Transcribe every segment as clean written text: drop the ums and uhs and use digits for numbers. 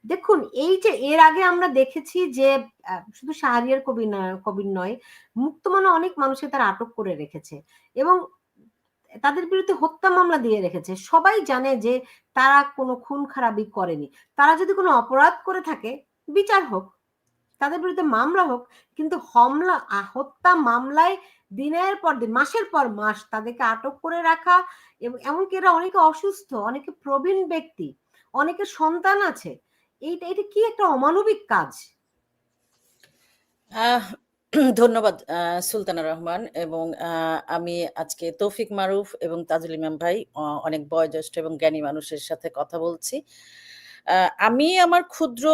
দেখুন, এই যে এর আগে আমরা দেখেছি যে শুধু শাহরিয়ার কবির নয়, মুক্তমনা অনেক মানুষকে তারা আটক করে রেখেছে এবং তাদের বিরুদ্ধে হত্যা মামলা দিয়ে রেখেছে। সবাই জানে যে তারা কোনো খুন খারাপি করেনি। তারা যদি কোনো অপরাধ করে থাকে, বিচার হোক, তাদের বিরুদ্ধে মামলা হোক। কিন্তু হত্যা মামলায় দিনের পর দিন, মাসের পর মাস তাদেরকে আটক করে রাখা, এবং এমনকি এরা অনেকে অসুস্থ, অনেকে প্রবীণ ব্যক্তি, অনেকের সন্তান আছে। এইটা এটা কি একটা অমানবিক কাজ। আহ ধন্যবাদ সুলতানা রহমান। এবং আমি আজকে তৌফিক মারুফ এবং তাজুল ইমাম ভাই, অনেক বয়োজ্যেষ্ঠ এবং জ্ঞানী মানুষের সাথে কথা বলছি। আমি আমার ক্ষুদ্র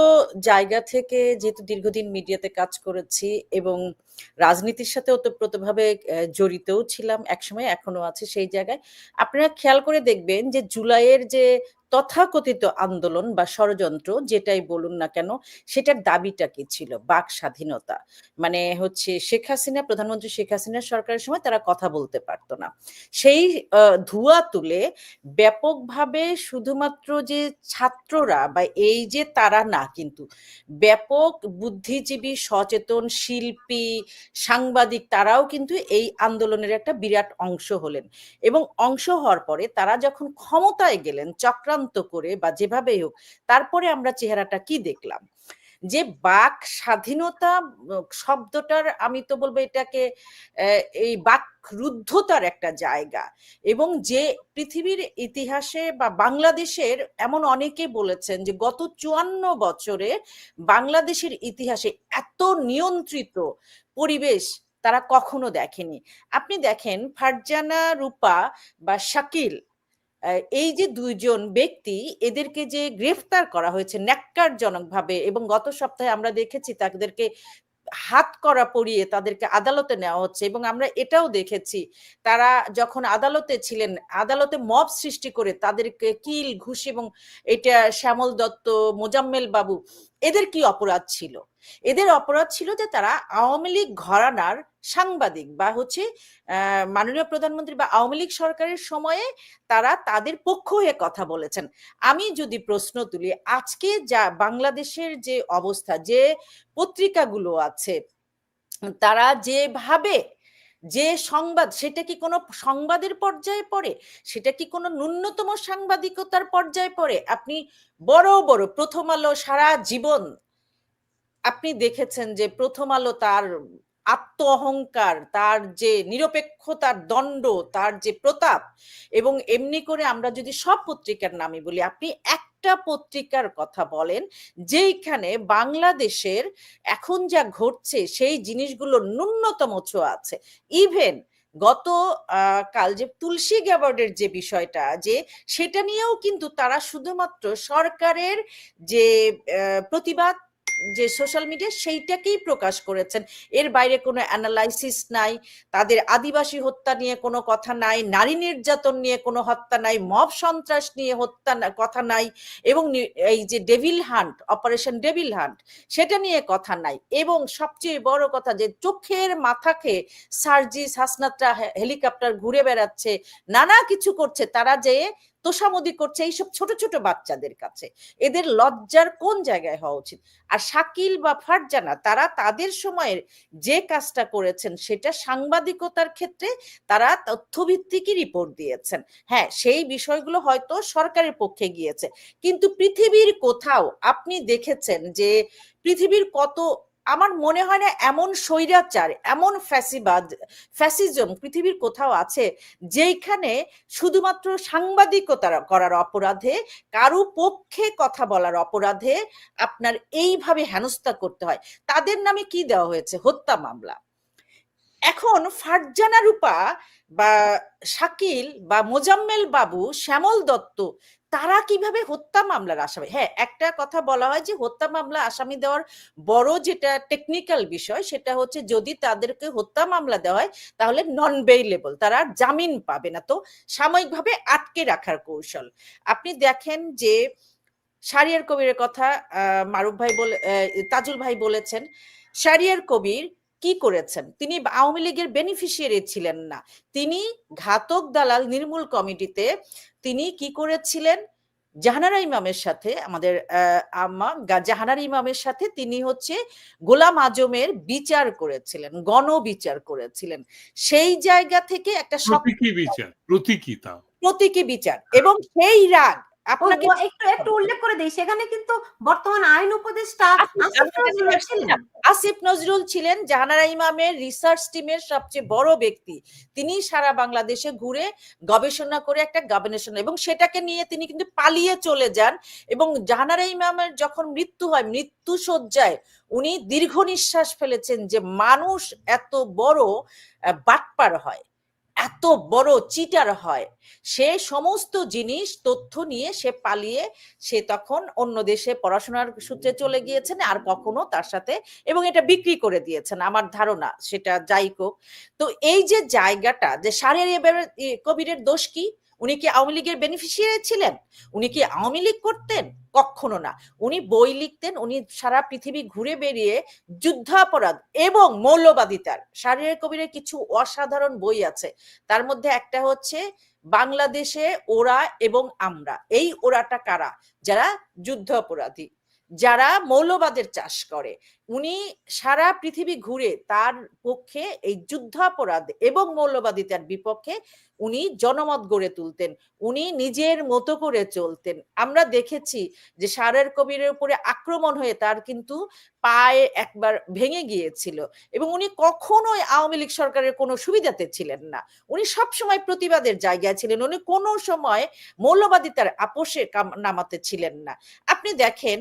জায়গা থেকে, যেহেতু দীর্ঘদিন মিডিয়াতে কাজ করেছি এবং রাজনীতির সাথে ওতপ্রোতভাবে জড়িতও ছিলাম একসময়, এখনো আছে সেই জায়গায়, আপনারা খেয়াল করে দেখবেন যে জুলাইয়ের যে তথাকথিত আন্দোলন বা ষড়যন্ত্র যেটাই বলুন না কেন, সেটার দাবিটা কি ছিল? বাক স্বাধীনতা। মানে হচ্ছে প্রধানমন্ত্রী শেখ হাসিনার সরকারের সময় তারা কথা বলতে পারতো না। সেই ধোঁয়া তুলে ব্যাপকভাবে শুধুমাত্র যে ছাত্ররা বা এই যে তারা না, কিন্তু ব্যাপক বুদ্ধিজীবী, সচেতন শিল্পী, সাংবাদিক তারাও কিন্তু এই আন্দোলনের একটা বিরাট অংশ হলেন। এবং অংশ হওয়ার পরে তারা যখন ক্ষমতায় গেলেন চক্রান্ত করে বা যেভাবেই হোক, তারপরে আমরা চেহারাটা কি দেখলাম? যে বাক স্বাধীনতা শব্দটার, আমি তো বলবো এটাকে এই বাক রুদ্ধতার একটা জায়গা। এবং যে পৃথিবীর ইতিহাসে বা বাংলাদেশের, এমন অনেকে বলেছেন যে গত 54 বছরে বাংলাদেশের ইতিহাসে এত নিয়ন্ত্রিত পরিবেশ তারা কখনো দেখেনি। আপনি দেখেন ফারজানা রূপা বা শাকিল, এই যে দুইজন ব্যক্তি, এদেরকে যে গ্রেফতার করা হয়েছে ন্যাক্কারজনকভাবে, এবং গত সপ্তাহে আমরা দেখেছি তাদেরকে হাত করা পরিয়ে তাদেরকে আদালতে নেওয়া হচ্ছে। এবং আমরা এটাও দেখেছি তারা যখন আদালতে ছিলেন, আদালতে মব সৃষ্টি করে তাদেরকে কিল ঘুষি, এবং এটা শ্যামল দত্ত, মোজাম্মেল বাবু, এদের কি অপরাধ ছিল? এদের অপরাধ ছিল যে তারা আওয়ামী লীগ ঘরানার সাংবাদিক, বা হচ্ছে মাননীয় প্রধানমন্ত্রী বা আওয়ামী লীগ সরকারের সময়ে তারা তাদের পক্ষ হয়ে কথা বলেছেন। আমি যদি প্রশ্ন তুলি, আজকে যা বাংলাদেশের যে অবস্থা, যে পত্রিকাগুলো আছে তারা যেভাবে যে সংবাদ, সেটা কি কোনো সংবাদের পর্যায়ে পড়ে? সেটা কি কোনো ন্যূনতম সাংবাদিকতার পর্যায়ে পড়ে? আপনি বড় বড় প্রথম আলো, সারা জীবন আপনি দেখেছেন যে প্রথম আলো তার আত্ম অহংকার, তার যে নিরপেক্ষতার দণ্ড, তার যে প্রতাপ, এবং এমনি করে আমরা যদি সব পত্রিকার নামই বলি, আপনি একটা পত্রিকার কথা বলেন যেইখানে বাংলাদেশের এখন যা ঘটছে সেই জিনিসগুলোর ন্যূনতম ছোঁয়া আছে। ইভেন গত কাল যে তুলসী গ্যাওয়ার্ডের যে বিষয়টা, যে সেটা নিয়েও কিন্তু তারা শুধুমাত্র সরকারের যে প্রতিবাদ, যে সোশ্যাল মিডিয়া, সেইটাকেই প্রকাশ করেছেন। এর বাইরে কোনো অ্যানালাইসিস নাই, তাদের আদিবাসী হত্যা নিয়ে কোনো কথা নাই, নারী নির্যাতন নিয়ে কোনো হত্যা নাই, মব সন্ত্রাস নিয়ে কথা নাই, এবং এই যে devil hunt, operation devil hunt, সেটা নিয়ে কথা নাই। এবং সবচেয়ে বড় কথা, যে চোখের মাথা খেয়ে সার্জিস হাসনাতরা হেলিকপ্টার ঘুরে বেড়াচ্ছে, নানা কিছু করছে, তারা যে তোষামোদি করছে এইসব ছোট ছোট বাচ্চাদের কাছে। এদের লজ্জার কোন জায়গায় হওয়া উচিত? আর শাকিল বা ফারজানা, তারা তাদের সময়ের যে কাজটা করেছেন সেটা সাংবাদিকতার ক্ষেত্রে তারা তথ্যভিত্তিকই রিপোর্ট দিয়েছেন। হ্যাঁ, সেই বিষয়গুলো হয়তো সরকারের পক্ষে গিয়েছে, কিন্তু পৃথিবীর কোথাও আপনি দেখেছেন যে পৃথিবীর কত, আমার মনে হয় না এমন স্বৈরাচার, এমন ফ্যাসিজম পৃথিবীর কোথাও আছে যেখানে শুধুমাত্র সাংবাদিকতা করার অপরাধে, কারো পক্ষে কথা বলার অপরাধে আপনার এইভাবে হেনস্থা করতে হয়। তাদের নামে কি দেওয়া হয়েছে? হত্যা মামলা। এখন ফারজানা রূপা বা শাকিল বা মোজাম্মেল বাবু, শ্যামল দত্ত, তারা কিভাবে হত্যা মামলার আসামি? হ্যাঁ, একটা কথা বলা হয় যে হত্যা মামলা আসামি দেওয়ার বড় যেটা টেকনিক্যাল বিষয়, সেটা হচ্ছে যদি তাদেরকে হত্যা মামলা দেওয়া হয় তাহলে নন বেইলেবল, তারা জামিন পাবে না, তো সাময়িকভাবে আটকে রাখার কৌশল। আপনি দেখেন যে শাহরিয়ার কবিরের কথা মারুফ ভাই তাজুল ভাই বলেছেন। শাহরিয়ার কবির কি করেছেন? তিনি আওয়ামী লীগের বেনিফিশিয়ারি ছিলেন না, তিনি ঘাতক দালাল নির্মূল কমিটিতে তিনি কি করেছিলেন? জাহানারা ইমামের সাথে আমাদের আম্মা জাহানারা ইমামের সাথে তিনি হচ্ছে গোলাম আজমের বিচার করেছিলেন, গণবিচার করেছিলেন। সেই জায়গা থেকে একটা প্রতীকী বিচার, প্রতীকী তাও। প্রতীকী বিচার এবং সেই রাগ আপনাকে একটু উল্লেখ করে দেই, সেখানে কিন্তু বর্তমান আইন উপদেষ্টা আসিফ নজরুল ছিলেন। আসিফ নজরুল ছিলেন জাহানারা ইমামের রিসার্চ টিমের সবচেয়ে বড় ব্যক্তি। তিনি সারা বাংলাদেশে ঘুরে গবেষণা করে একটা গবেষণা, এবং সেটাকে নিয়ে তিনি কিন্তু পালিয়ে চলে যান। এবং জাহানারা ইমামের যখন মৃত্যু হয়, মৃত্যু শয্যায় উনি দীর্ঘ নিঃশ্বাস ফেলেছেন যে মানুষ এত বড় বাটপার হয়, এত বড় চিটার হয়। সে সমস্ত জিনিস তথ্য নিয়ে সে পালিয়ে সে তখন অন্য দেশে পড়াশোনার সূত্রে চলে গিয়েছেন, আর কখনো তার সাথে, এবং এটা বিক্রি করে দিয়েছেন আমার ধারণা, সেটা যাই হোক। তো এই যে জায়গাটা যে শাহরিয়ার কবিরের দোষ কি? উনি কি আওয়ামী লীগের বেনিফিশিয়ারি ছিলেন? উনি কি আওয়ামী লীগ করতেন? কখনো না। উনি বই লিখতেন, উনি সারা পৃথিবী ঘুরে বেরিয়ে যুদ্ধাপরাধ এবং মৌলবাদিতার, শাহরিয়ার কবিরের কিছু অসাধারণ বই আছে। তার মধ্যে একটা হচ্ছে বাংলাদেশে ওরা এবং আমরা। এই ওরাটা কারা? যারা যুদ্ধ অপরাধী, যারা মৌলবাদের চাষ করে। উনি সারা পৃথিবী ঘুরে তার পক্ষে এই যুদ্ধাপরাধ এবং মৌলবাদিতার বিপক্ষে উনি জনমত গড়ে তুলতেন, উনি নিজের মতো করে চলতেন। আমরা দেখেছি যে শাহরিয়ার কবিরের উপরে আক্রমণ হয়ে তার কিন্তু পায়ে একবার ভেঙে গিয়েছিল, এবং উনি কখনোই আওয়ামী লীগ সরকারের কোনো সুবিধাতে ছিলেন না। উনি সবসময় প্রতিবাদের জায়গায় ছিলেন, উনি কোনো সময় মৌলবাদিতার আপোষে নামাতে ছিলেন না। আপনি দেখেন,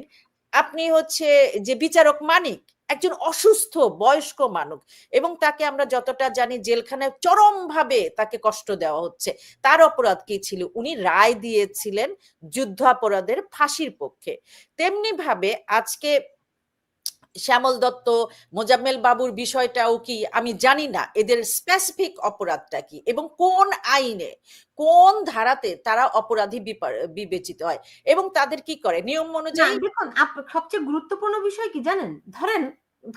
আপনি হচ্ছে যে বিচারক মানিক একজন অসুস্থ বয়স্ক মানুষ, এবং তাকে আমরা যতটা জানি জেলখানায় চরমভাবে তাকে কষ্ট দেওয়া হচ্ছে। তার অপরাধ কি ছিল? উনি রায় দিয়েছিলেন যুদ্ধাপরাধের ফাঁসির পক্ষে। তেমনি ভাবে আজকে শ্যামল দত্ত, মোজাম্মেল বাবুর বিষয়টাও কি আমি জানি না, এদের স্পেসিফিক অপরাধটা কি এবং কোন আইনে কোন ধারাতে তারা অপরাধী বিবেচিত হয়, এবং তাদের কি করে নিয়ম অনুযায়ী। দেখুন, সবচেয়ে গুরুত্বপূর্ণ বিষয় কি জানেন, ধরেন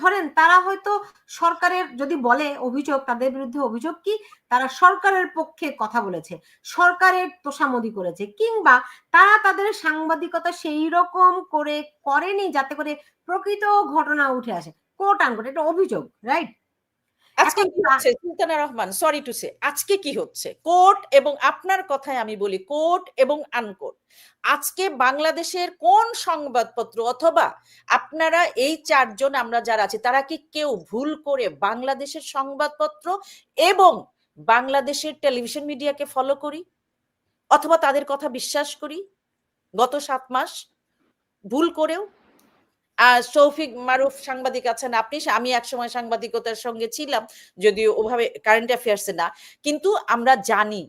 ধরেন তারা হয়তো সরকারের যদি বলে অভিযোগ, তাদের বিরুদ্ধে অভিযোগ কি তারা সরকারের পক্ষে কথা বলেছে, সরকারের তোষামোদি করেছে, কিংবা তারা তাদের সাংবাদিকতা সেই রকম করে করেনি যাতে করে প্রকৃত ঘটনা উঠে আসে, কোট আনকোট এটা অভিযোগ, রাইট? আজকে কি হচ্ছে Sultana Rahman, sorry to say, আজকে কি হচ্ছে? কোর্ট, এবং আপনার কথায় আমি বলি কোর্ট এবং আনকোট। আজকে বাংলাদেশের কোন সংবাদপত্র অথবা আপনারা এই চারজন আমরা যারা আছি তারা কি কেউ ভুল করে বাংলাদেশের সংবাদপত্র এবং বাংলাদেশের টেলিভিশন মিডিয়াকে ফলো করি অথবা তাদের কথা বিশ্বাস করি গত 7 মাস ভুল করেও? শৌফিক মারুফ সাংবাদিক আছেন, আপনি, আমি একসময় সাংবাদিকতার সঙ্গে ছিলাম, যদিও ওভাবে কারেন্ট অ্যাফেয়ার্সে না, কিন্তু আমরা জানি